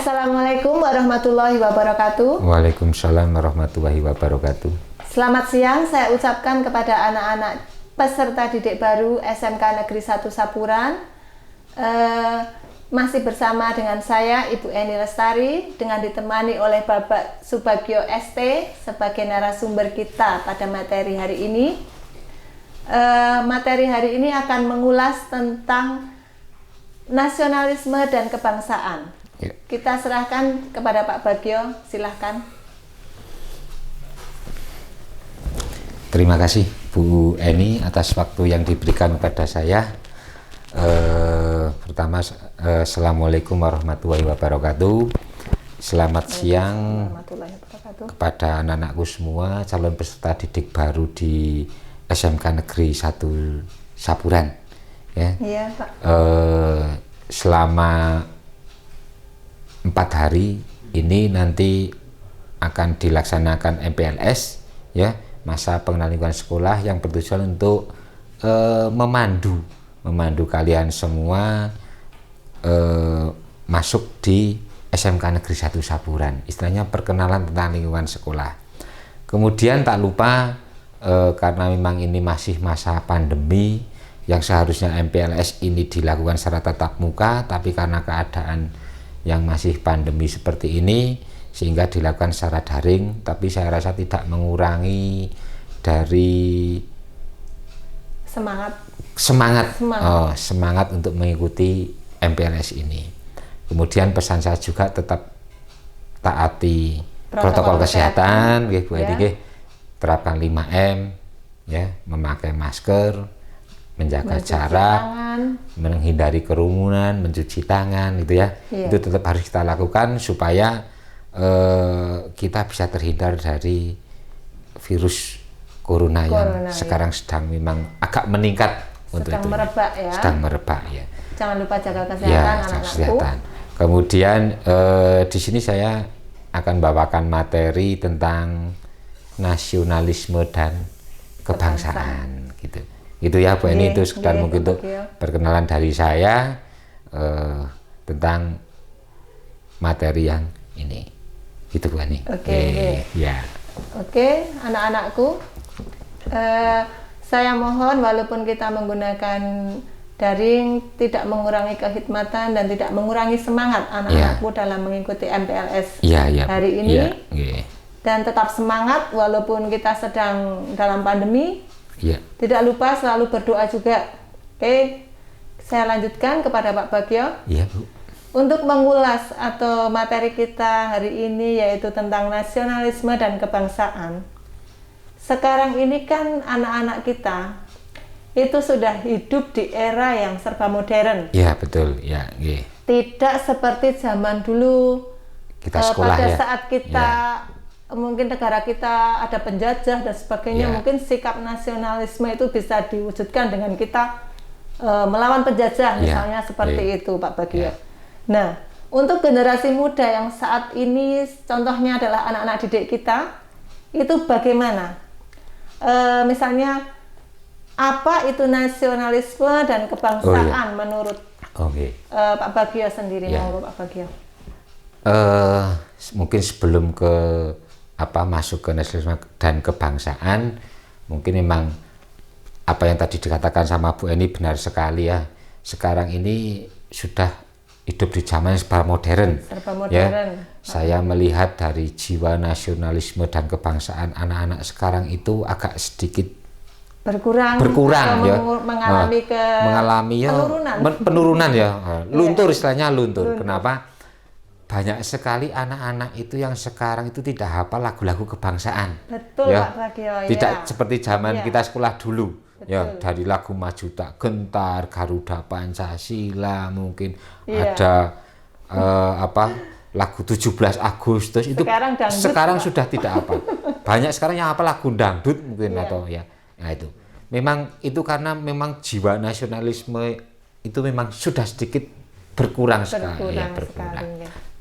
Assalamualaikum warahmatullahi wabarakatuh. Waalaikumsalam warahmatullahi wabarakatuh. Selamat siang, saya ucapkan kepada anak-anak peserta didik baru SMK Negeri 1 Sapuran. Masih bersama dengan saya, Ibu Eni Lestari, dengan ditemani oleh Bapak Subagio ST sebagai narasumber kita pada materi hari ini. Materi hari ini akan mengulas tentang nasionalisme dan kebangsaan. Ya. Kita serahkan kepada Pak Bagio, silahkan. Terima kasih Bu Eni atas waktu yang diberikan kepada saya. Pertama, Assalamualaikum warahmatullahi wabarakatuh. Selamat siang kepada anak-anakku semua, calon peserta didik baru di SMK Negeri 1 Sapuran. Ya. Iya, Pak. Selama 4 hari ini nanti akan dilaksanakan MPLS, ya, masa pengenalan lingkungan sekolah, yang bertujuan untuk memandu kalian semua masuk di SMK Negeri 1 Sapuran, istilahnya perkenalan tentang lingkungan sekolah. Kemudian tak lupa karena memang ini masih masa pandemi, yang seharusnya MPLS ini dilakukan secara tatap muka, tapi karena keadaan yang masih pandemi seperti ini sehingga dilakukan secara daring, tapi saya rasa tidak mengurangi dari semangat untuk mengikuti MPLS ini. Kemudian pesan saya juga tetap taati protokol kesehatan, Bu Edi, terapkan 5M, ya, memakai masker, menjaga jarak, menghindari kerumunan, mencuci tangan, gitu ya. Itu tetap harus kita lakukan supaya kita bisa terhindar dari virus corona yang sekarang sedang memang agak meningkat, sedang merebak ya. Jangan lupa jaga kesehatan anak-anakku. Kemudian di sini saya akan bawakan materi tentang nasionalisme dan kebangsaan, gitu. Itu ya Bu Eni, itu sekedar mungkin untuk perkenalan dari saya tentang materi yang ini, gitu Bu Eni. Ya. Oke, anak-anakku, saya mohon walaupun kita menggunakan daring, tidak mengurangi kehikmatan dan tidak mengurangi semangat anak-anakku dalam mengikuti MPLS hari ini, dan tetap semangat walaupun kita sedang dalam pandemi. Tidak lupa selalu berdoa juga. Oke, saya lanjutkan kepada Pak Bagio. Iya, Bu. Untuk mengulas atau materi kita hari ini yaitu tentang nasionalisme dan kebangsaan. Sekarang ini kan anak-anak kita itu sudah hidup di era yang serba modern. Iya, betul. Ya, tidak seperti zaman dulu kita sekolah, pada saat kita mungkin negara kita ada penjajah dan sebagainya. Mungkin sikap nasionalisme itu bisa diwujudkan dengan kita melawan penjajah, misalnya seperti itu, Pak Bagio. Nah, untuk generasi muda yang saat ini contohnya adalah anak-anak didik kita, itu bagaimana? Misalnya apa itu nasionalisme dan kebangsaan menurut Pak Bagio sendiri? Pak Bagio. Mungkin sebelum ke masuk ke nasionalisme dan kebangsaan, mungkin memang apa yang tadi dikatakan sama Bu Eni benar sekali ya. Sekarang ini sudah hidup di zaman serba modern. Ya, saya melihat dari jiwa nasionalisme dan kebangsaan anak-anak sekarang itu agak sedikit berkurang ya, mengalami penurunan ya, luntur, istilahnya luntur. Kenapa? Banyak sekali anak-anak itu yang sekarang itu tidak hafal lagu-lagu kebangsaan. Betul, ya. Pak Bagio. Tidak seperti zaman kita sekolah dulu. Betul. Ya, dari lagu Maju Tak Gentar, Garuda Pancasila, mungkin ada lagu 17 Agustus itu sekarang sudah tidak apa. Banyak sekarang yang hafal lagu dangdut mungkin atau ya. Nah, itu. Memang itu karena memang jiwa nasionalisme itu memang sudah sedikit berkurang sekali.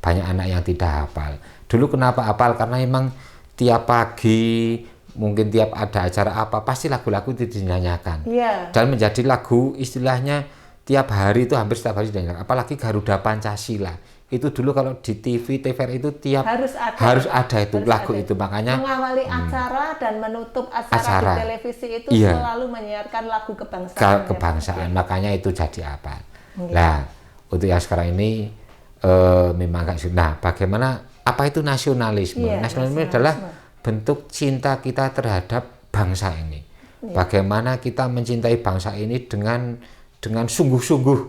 Banyak anak yang tidak hafal. Dulu kenapa hafal? Karena memang tiap pagi, mungkin tiap ada acara apa, pasti lagu-lagu itu dinyanyikan. Dan menjadi lagu istilahnya tiap hari itu, hampir setiap hari dinyanyikan. Apalagi Garuda Pancasila. itu dulu kalau di TV, TVRI itu tiap harus ada itu lagu itu, makanya mengawali acara dan menutup acara di televisi itu selalu menyiarkan lagu kebangsaan. Makanya itu jadi apa? Nah, untuk yang sekarang ini memang agak sulit. Nah, bagaimana apa itu nasionalisme? Nasionalisme adalah bentuk cinta kita terhadap bangsa ini. Bagaimana kita mencintai bangsa ini dengan sungguh-sungguh,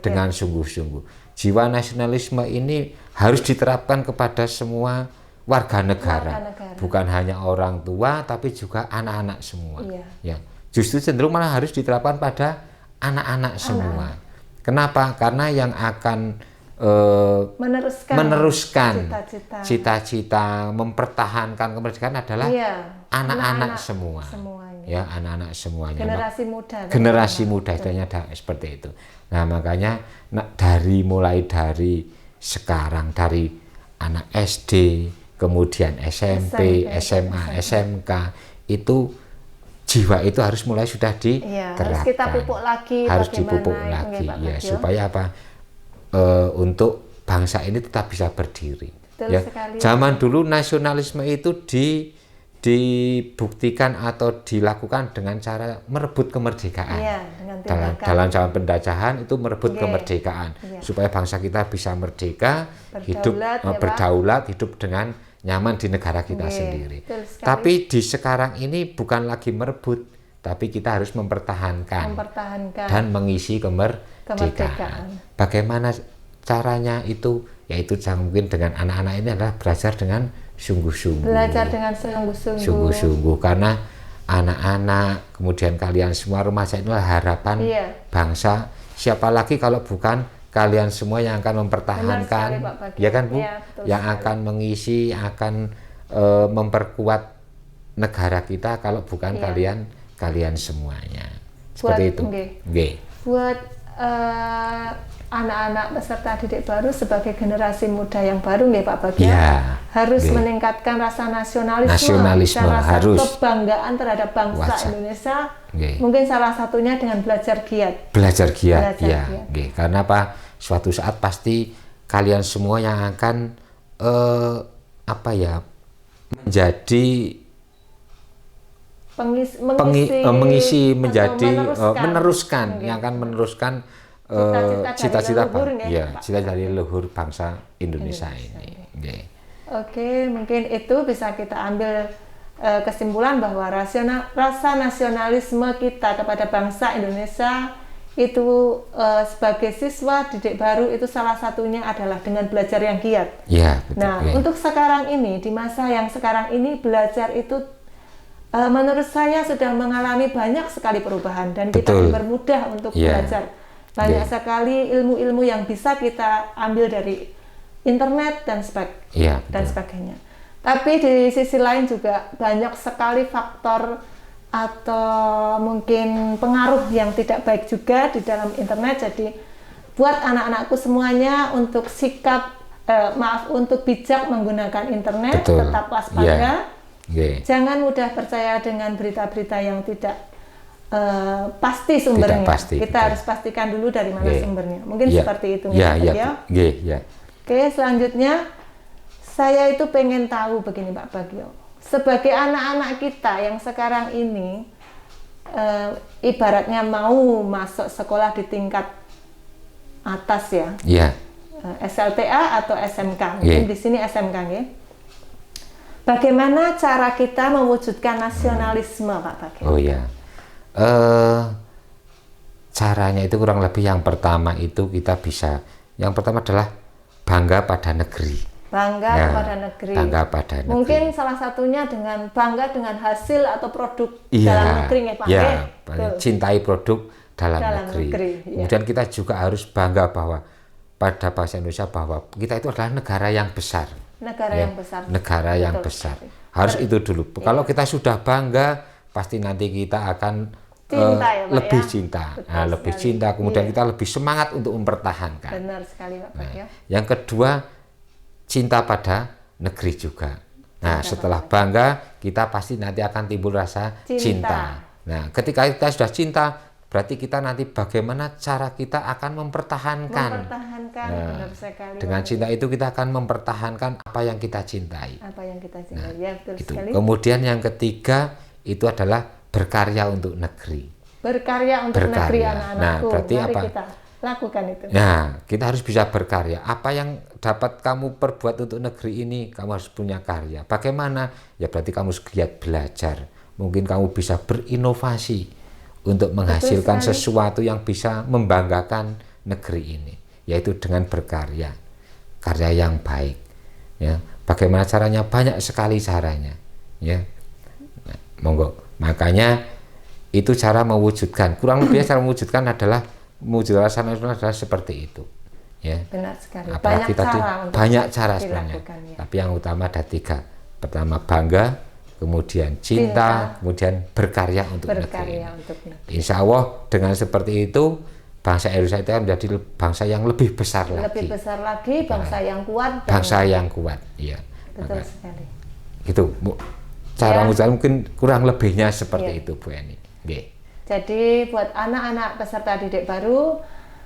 dengan sungguh-sungguh. Jiwa nasionalisme ini harus diterapkan kepada semua warga negara, bukan hanya orang tua, tapi juga anak-anak semua. Ya, justru cenderung malah harus diterapkan pada anak-anak semua. Kenapa? Karena yang akan meneruskan cita-cita, mempertahankan kemerdekaan adalah anak-anak semua. Ya, anak-anak semuanya. Generasi muda istilahnya seperti itu. Nah, makanya mulai dari sekarang, dari anak SD, kemudian SMP, SMA, SMK, itu jiwa itu harus mulai sudah diterapkan. Harus kita pupuk lagi. Harus dipupuk lagi, ya, supaya apa? Untuk bangsa ini tetap bisa berdiri. Ya. Zaman dulu nasionalisme itu dibuktikan atau dilakukan dengan cara merebut kemerdekaan. Dalam zaman penjajahan itu merebut kemerdekaan supaya bangsa kita bisa merdeka, berdaulat, hidup dengan nyaman di negara kita sendiri. Tapi di sekarang ini bukan lagi merebut, tapi kita harus mempertahankan. Dan mengisi kemerdekaan. Bagaimana caranya itu? Yaitu mungkin dengan anak-anak ini adalah belajar dengan sungguh-sungguh. Sungguh-sungguh, karena anak-anak, kemudian kalian semua remaja inilah harapan bangsa. Siapa lagi kalau bukan kalian semua yang akan mempertahankan, ya kan Bu, yang akan mengisi, akan memperkuat negara kita kalau bukan kalian semuanya. Seperti itu. Buat anak-anak peserta didik baru sebagai generasi muda yang baru nih Pak Bagja, harus meningkatkan rasa nasionalisme rasa harus kebanggaan terhadap bangsa Indonesia. Mungkin salah satunya dengan belajar giat. Karena apa? Suatu saat pasti kalian semua yang akan menjadi meneruskan yang akan meneruskan cita-cita dari leluhur bangsa Indonesia ini. Oke, mungkin itu bisa kita ambil kesimpulan bahwa rasa nasionalisme kita kepada bangsa Indonesia itu sebagai siswa didik baru itu salah satunya adalah dengan belajar yang giat. Untuk sekarang ini, di masa yang sekarang ini, belajar itu menurut saya sudah mengalami banyak sekali perubahan dan kita dipermudah untuk belajar. Banyak sekali ilmu-ilmu yang bisa kita ambil dari internet dan sebagainya. Tapi di sisi lain juga banyak sekali faktor atau mungkin pengaruh yang tidak baik juga di dalam internet. Jadi buat anak-anakku semuanya untuk untuk bijak menggunakan internet, tetap waspada. Jangan mudah percaya dengan berita-berita yang tidak pasti sumbernya. Kita harus pastikan dulu dari mana sumbernya. Mungkin seperti itu. Oke, selanjutnya saya itu pengen tahu begini Pak Bagio. Sebagai anak-anak kita yang sekarang ini ibaratnya mau masuk sekolah di tingkat atas SLTA atau SMK. Mungkin di sini SMK Bagaimana cara kita mewujudkan nasionalisme Pak Bagio? Caranya itu kurang lebih yang pertama itu kita bisa, yang pertama adalah bangga pada negeri. Bangga pada negeri. Mungkin salah satunya dengan bangga dengan hasil atau produk dalam negeri Pak. Cintai produk dalam negeri. Kemudian kita juga harus bangga bahwa pada bahasa Indonesia bahwa kita itu adalah negara yang besar. Negara yang besar. Harus itu dulu. Kalau kita sudah bangga, pasti nanti kita akan lebih cinta, kemudian kita lebih semangat untuk mempertahankan. Benar sekali Pak. Yang kedua, cinta pada negeri juga. Setelah bangga, kita pasti nanti akan timbul rasa cinta. Nah, ketika kita sudah cinta, berarti kita nanti bagaimana cara kita akan mempertahankan. Benar sekali. Dengan cinta itu kita akan mempertahankan apa yang kita cintai. Apa yang kita cintai, ya betul Gitu. sekali. Kemudian yang ketiga itu adalah berkarya untuk negeri. Berkarya untuk negeri anak-anakku. Nah, berarti mari apa? kita lakukan itu. Nah, kita harus bisa berkarya. Apa yang dapat kamu perbuat untuk negeri ini, kamu harus punya karya. Bagaimana? Ya berarti kamu harus giat belajar. Mungkin kamu bisa berinovasi untuk menghasilkan sesuatu yang bisa membanggakan negeri ini, yaitu dengan berkarya, karya yang baik. Ya, bagaimana caranya? Banyak sekali caranya. Ya, nah, monggo. Makanya itu cara mewujudkan. Kurang lebih cara mewujudkan adalah mewujudkan rasa nasional adalah seperti itu. Ya. Benar sekali. Apalagi banyak cara sebenarnya. Ya. Tapi yang utama ada 3. Pertama bangga, kemudian cinta, kemudian berkarya untuk negeri. Insya Allah dengan seperti itu bangsa Indonesia itu akan menjadi bangsa yang lebih besar lagi. Lebih besar lagi, bangsa yang kuat. Bangsa yang kuat, iya. Betul sekali. Itu cara mungkin kurang lebihnya seperti itu, Bu Eni. Jadi buat anak-anak peserta didik baru,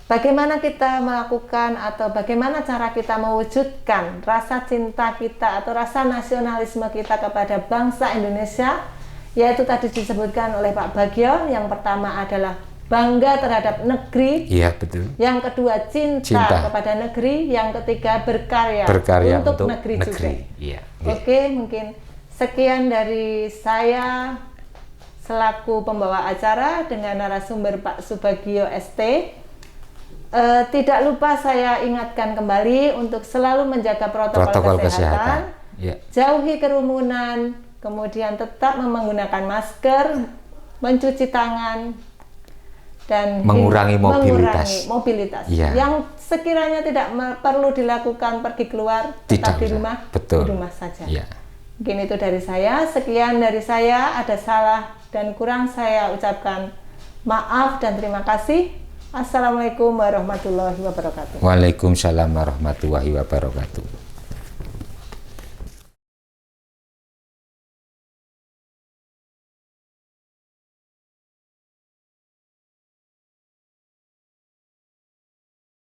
bagaimana kita melakukan atau bagaimana cara kita mewujudkan rasa cinta kita atau rasa nasionalisme kita kepada bangsa Indonesia, yaitu tadi disebutkan oleh Pak Bagio. Yang pertama adalah bangga terhadap negeri. Iya, betul. Yang kedua cinta kepada negeri. Yang ketiga berkarya untuk negeri juga. Iya. Oke, mungkin sekian dari saya selaku pembawa acara dengan narasumber Pak Subagio ST. Tidak lupa saya ingatkan kembali untuk selalu menjaga protokol kesehatan. Ya. Jauhi kerumunan, kemudian tetap menggunakan masker, mencuci tangan, dan mengurangi mobilitas. Ya. Yang sekiranya tidak perlu dilakukan pergi keluar, tetap di rumah, di rumah saja. Ya. Mungkin itu dari saya. Sekian dari saya. Ada salah dan kurang saya ucapkan maaf dan terima kasih. Assalamualaikum warahmatullahi wabarakatuh. Waalaikumsalam warahmatullahi wabarakatuh.